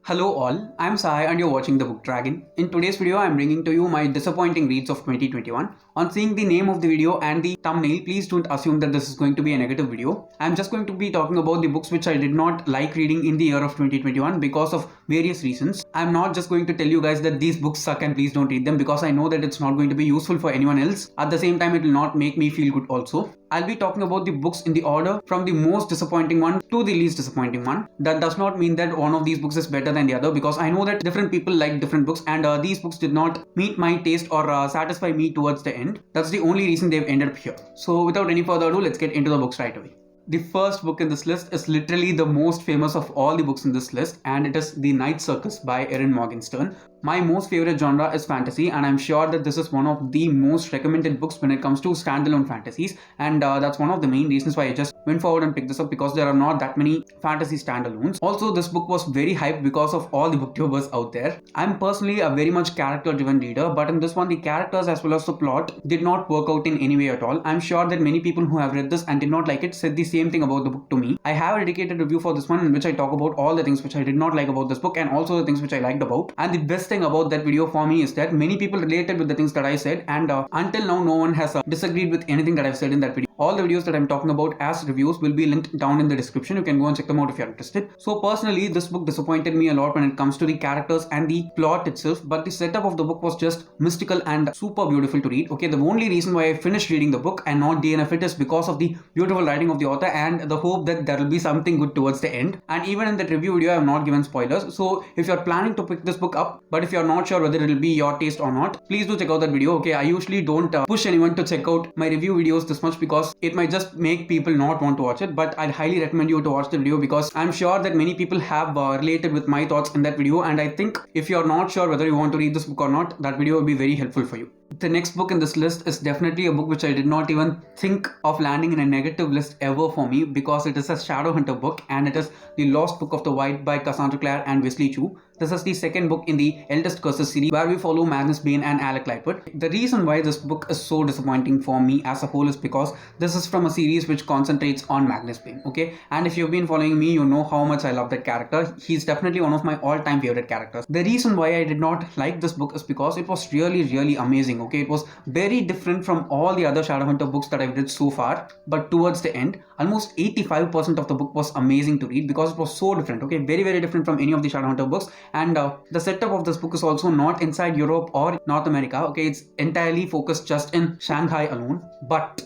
Hello all, I'm Sai and you're watching The Book Dragon. In today's video, I'm bringing to you my disappointing reads of 2021. On seeing the name of the video and the thumbnail, please don't assume that this is going to be a negative video. I'm just going to be talking about the books which I did not like reading in the year of 2021 because of various reasons. I'm not just going to tell you guys that these books suck and please don't read them because I know that it's not going to be useful for anyone else. At the same time, it will not make me feel good also. I'll be talking about the books in the order from the most disappointing one to the least disappointing one. That does not mean that one of these books is better than the other because I know that different people like different books and these books did not meet my taste or satisfy me towards the end. That's the only reason they've ended up here. So without any further ado, let's get into the books right away. The first book in this list is literally the most famous of all the books in this list, and it is The Night Circus by Erin Morgenstern. My most favorite genre is fantasy, and I'm sure that this is one of the most recommended books when it comes to standalone fantasies, and that's one of the main reasons why I just went forward and picked this up because there are not that many fantasy standalones. Also, this book was very hyped because of all the booktubers out there. I'm personally a very much character-driven reader, but in this one, the characters as well as the plot did not work out in any way at all. I'm sure that many people who have read this and did not like it said the same thing about the book to me. I have a dedicated review for this one in which I talk about all the things which I did not like about this book and also the things which I liked about. And the best thing about that video for me is that many people related with the things that I said, and until now no one has disagreed with anything that I've said in that video. All the videos that I'm talking about as reviews will be linked down in the description. You can go and check them out if you're interested. So personally, this book disappointed me a lot when it comes to the characters and the plot itself, but the setup of the book was just mystical and super beautiful to read. Okay, the only reason why I finished reading the book and not DNF it is because of the beautiful writing of the author and the hope that there will be something good towards the end. And even in that review video, I have not given spoilers. So if you're planning to pick this book up, but if you're not sure whether it will be your taste or not, please do check out that video. Okay, I usually don't push anyone to check out my review videos this much because it might just make people not want to watch it, but I'd highly recommend you to watch the video because I'm sure that many people have related with my thoughts in that video, and I think if you're not sure whether you want to read this book or not, that video will be very helpful for you. The next book in this list is definitely a book which I did not even think of landing in a negative list ever for me because it is a Shadowhunter book and it is The Lost Book of the Wilde by Cassandra Clare and Wesley Chu. This is the second book in the Eldest Curses series where we follow Magnus Bane and Alec Lightfoot. The reason why this book is so disappointing for me as a whole is because this is from a series which concentrates on Magnus Bane, okay? And if you've been following me, you know how much I love that character. He's definitely one of my all-time favorite characters. The reason why I did not like this book is because it was really amazing, okay? It was very different from all the other Shadowhunter books that I've read so far, but towards the end, almost 85% of the book was amazing to read because it was so different, okay? Very different from any of the Shadowhunter books. And the setup of this book is also not inside Europe or North America, okay? It's entirely focused just in Shanghai alone, but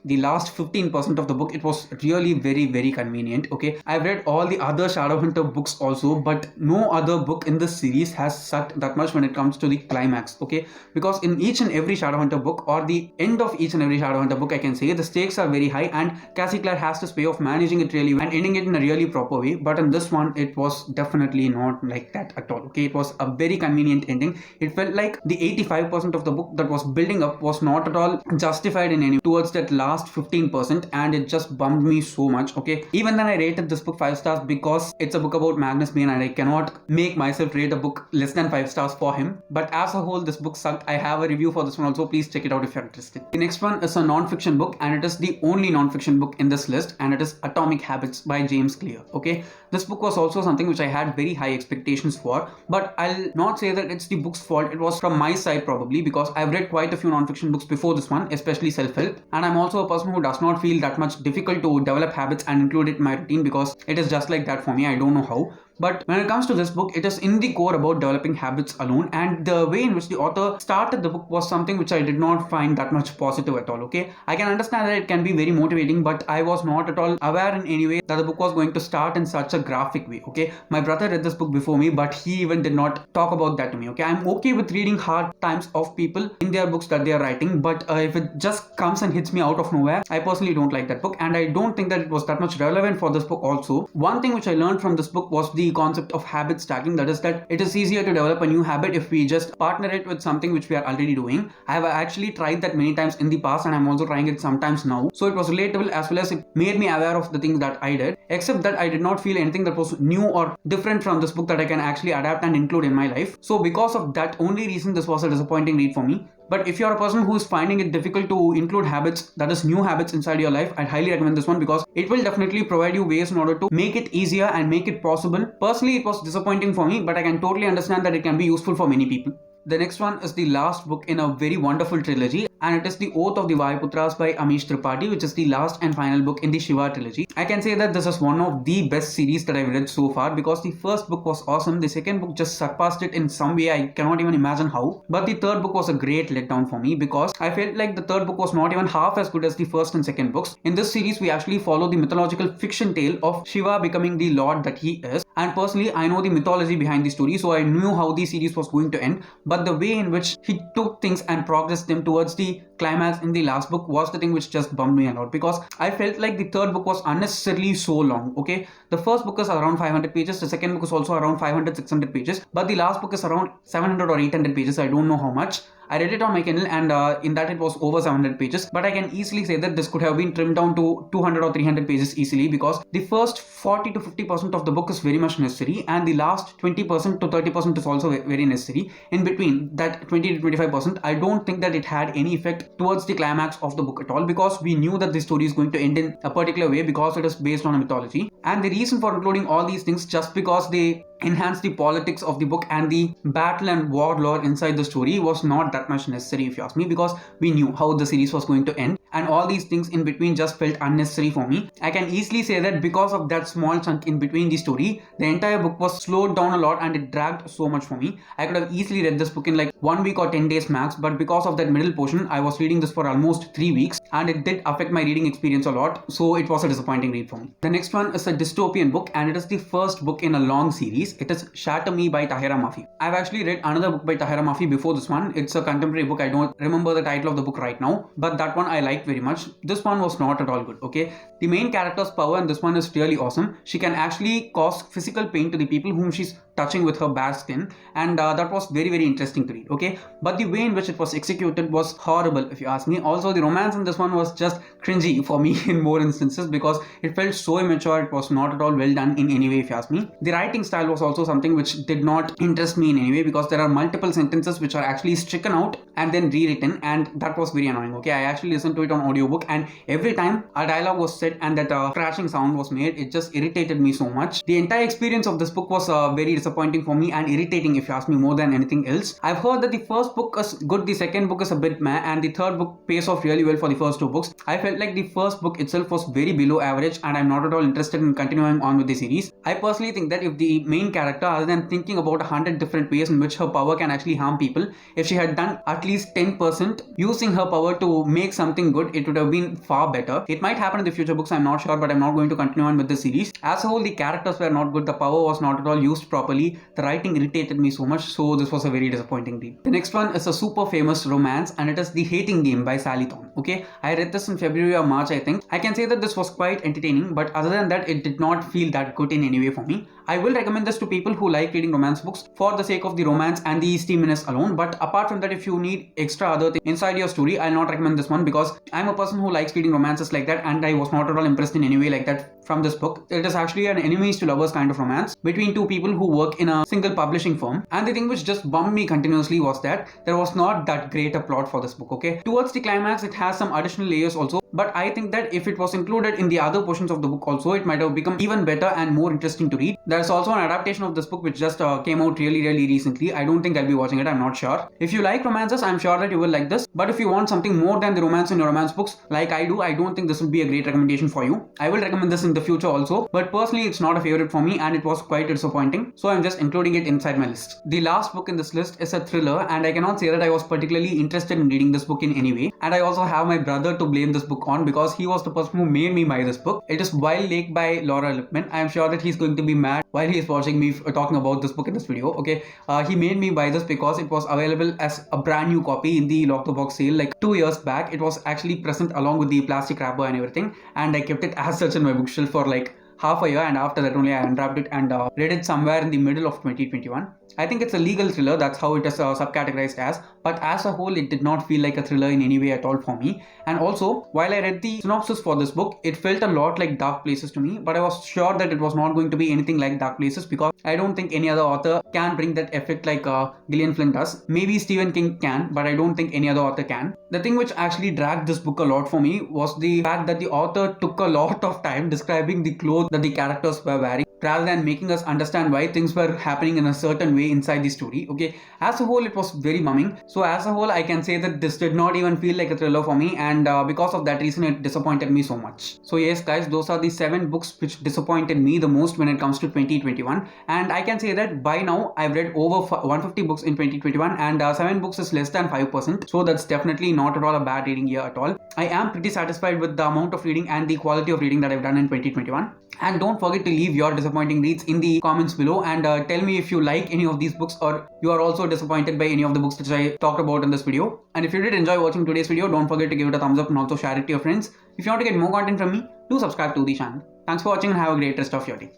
the last 15% of the book, it was really very convenient, okay? I've read all the other Shadowhunter books also, but no other book in this series has sucked that much when it comes to the climax, okay? Because in each and every Shadowhunter book, or the end of each and every Shadowhunter book, I can say the stakes are very high and Cassie Clare has this way of managing it really well and ending it in a really proper way, but in this one, it was definitely not like that at all, okay? It was a very convenient ending. It felt like the 85% of the book that was building up was not at all justified in any towards that last 15%, and it just bummed me so much, okay? Even then I rated this book 5 stars because it's a book about Magnus Bane and I cannot make myself rate a book less than 5 stars for him, but as a whole this book sucked. I have a review for this one also, please check it out if you're interested. The next one is a non-fiction book and it is the only non-fiction book in this list, and it is Atomic Habits by James Clear, okay? This book was also something which I had very high expectations for, but I'll not say that it's the book's fault. It was from my side probably because I've read quite a few non-fiction books before this one, especially self-help, and I'm also a person who does not feel that much difficult to develop habits and include it in my routine because it is just like that for me. I don't know how. But when it comes to this book, it is in the core about developing habits alone, and the way in which the author started the book was something which I did not find that much positive at all, okay? I can understand that it can be very motivating, but I was not at all aware in any way that the book was going to start in such a graphic way, okay? My brother read this book before me, but he even did not talk about that to me, okay? I'm okay with reading hard times of people in their books that they are writing, but if it just comes and hits me out of nowhere, I personally don't like that book, and I don't think that it was that much relevant for this book also. One thing which I learned from this book was the concept of habit stacking, that is that it is easier to develop a new habit if we just partner it with something which we are already doing. I have actually tried that many times in the past and I'm also trying it sometimes now, so it was relatable as well as it made me aware of the things that I did, except that I did not feel anything that was new or different from this book that I can actually adapt and include in my life. So because of that only reason, this was a disappointing read for me. But if you're a person who is finding it difficult to include habits, that is new habits inside your life, I'd highly recommend this one because it will definitely provide you ways in order to make it easier and make it possible. Personally, it was disappointing for me, but I can totally understand that it can be useful for many people. The next one is the last book in a very wonderful trilogy, and it is The Oath of the Vayuputras by Amish Tripa, which is the last and final book in the Shiva trilogy. I can say that this is one of the best series that I've read so far because the first book was awesome, the second book just surpassed it in some way, I cannot even imagine how, but the third book was a great letdown for me because I felt like the third book was not even half as good as the first and second books. In this series, we actually follow the mythological fiction tale of Shiva becoming the lord that he is, and personally I know the mythology behind the story, so I knew how the series was going to end, but the way in which he took things and progressed them towards the climax in the last book was the thing which just bummed me a lot because I felt like the third book was unnecessarily so long. Okay, the first book is around 500 pages, the second book is also around 500-600 pages, but the last book is around 700 or 800 pages, I don't know how much. I read it on my Kindle and in that it was over 700 pages, but I can easily say that this could have been trimmed down to 200 or 300 pages easily because the first 40 to 50% of the book is very much necessary and the last 20% to 30% is also very necessary. In between that 20 to 25%, I don't think that it had any effect towards the climax of the book at all because we knew that the story is going to end in a particular way because it is based on a mythology, and the reason for including all these things just because they enhance the politics of the book and the battle and war lore inside the story was not that much necessary if you ask me, because we knew how the series was going to end and all these things in between just felt unnecessary for me. I can easily say that because of that small chunk in between the story, the entire book was slowed down a lot and it dragged so much for me. I could have easily read this book in like 1 week or 10 days max, but because of that middle portion, I was reading this for almost 3 weeks and it did affect my reading experience a lot, so it was a disappointing read for me. The next one is a dystopian book and it is the first book in a long series. It is Shatter by Tahereh Mafi. I've actually read another book by Tahereh Mafi before this one. It's a contemporary book. I don't remember the title of the book right now, but that one I liked very much. This one was not at all good. Okay, the main character's power in this one is really awesome. She can actually cause physical pain to the people whom she's touching with her bare skin, and that was very interesting to read. Okay, but the way in which it was executed was horrible if you ask me. Also, the romance in this one was just cringy for me in more instances because it felt so immature. It was not at all well done in any way if you ask me. The writing style was also something which did not interest me in any way because there are multiple sentences which are actually stricken out and then rewritten, and that was very annoying. Okay, I actually listened to it on audiobook and every time a dialogue was said and that crashing sound was made, it just irritated me so much. The entire experience of this book was very disappointing for me and irritating if you ask me more than anything else. I've heard that the first book is good, the second book is a bit meh, and the third book pays off really well for the first two books. I felt like the first book itself was very below average and I'm not at all interested in continuing on with the series. I personally think that if the main character, other than thinking about 100 different ways in which her power can actually harm people, if she had done at least 10% using her power to make something good, it would have been far better. It might happen in the future books, I'm not sure, but I'm not going to continue on with the series. As a whole, the characters were not good, the power was not at all used properly, the writing irritated me so much, so this was a very disappointing read. The next one is a super famous romance and it is The Hating Game by Thorne. Okay, I read this in February or March I think. I can say that this was quite entertaining, but other than that, it did not feel that good in any way for me. I will recommend this to people who like reading romance books for the sake of the romance and the steaminess alone, but apart from that, if you need extra other things inside your story, I'll not recommend this one because I'm a person who likes reading romances like that and I was not at all impressed in any way like that from this book. It is actually an enemies to lovers kind of romance between two people who work in a single publishing firm, and the thing which just bummed me continuously was that there was not that great a plot for this book. Okay, towards the climax it has some additional layers also, but I think that if it was included in the other portions of the book also, it might have become even better and more interesting to read. There's also an adaptation of this book which just came out really recently. I don't think I'll be watching it, I'm not sure. If you like romances, I'm sure that you will like this, but if you want something more than the romance in your romance books like I do, I don't think this will be a great recommendation for you. I will recommend this in the future also, but personally it's not a favorite for me and it was quite disappointing, so I'm just including it inside my list. The last book in this list is a thriller, and I cannot say that I was particularly interested in reading this book in any way, and I also have my brother to blame this book on because he was the person who made me buy this book. It is Wilde Lake by Lippman. I am sure that he's going to be mad while he is watching me talking about this book in this video. Okay, he made me buy this because it was available as a brand new copy in the lock the box sale like 2 years back. It was actually present along with the plastic wrapper and everything, and I kept it as such in my bookshelf for like half a year, and after that only I unwrapped it and read it somewhere in the middle of 2021. I think it's a legal thriller, that's how it is subcategorized as, but as a whole it did not feel like a thriller in any way at all for me. And also, while I read the synopsis for this book, it felt a lot like Dark Places to me, but I was sure that it was not going to be anything like Dark Places because I don't think any other author can bring that effect like Gillian Flynn does. Maybe Stephen King can, but I don't think any other author can. The thing which actually dragged this book a lot for me was the fact that the author took a lot of time describing the clothes that the characters were wearing rather than making us understand why things were happening in a certain way inside the story. Okay, as a whole it was very bumming. So as a whole I can say that this did not even feel like a thriller for me, and because of that reason it disappointed me so much. So yes guys, those are the 7 books which disappointed me the most when it comes to 2021, and I can say that by now I've read over 150 books in 2021, and 7 books is less than 5%, so that's definitely not at all a bad reading year at all. I am pretty satisfied with the amount of reading and the quality of reading that I've done in 2021. And don't forget to leave your disappointing reads in the comments below, and tell me if you like any of these books or you are also disappointed by any of the books which I talked about in this video. And if you did enjoy watching today's video, don't forget to give it a thumbs up and also share it to your friends. If you want to get more content from me, do subscribe to the channel. Thanks for watching and have a great rest of your day.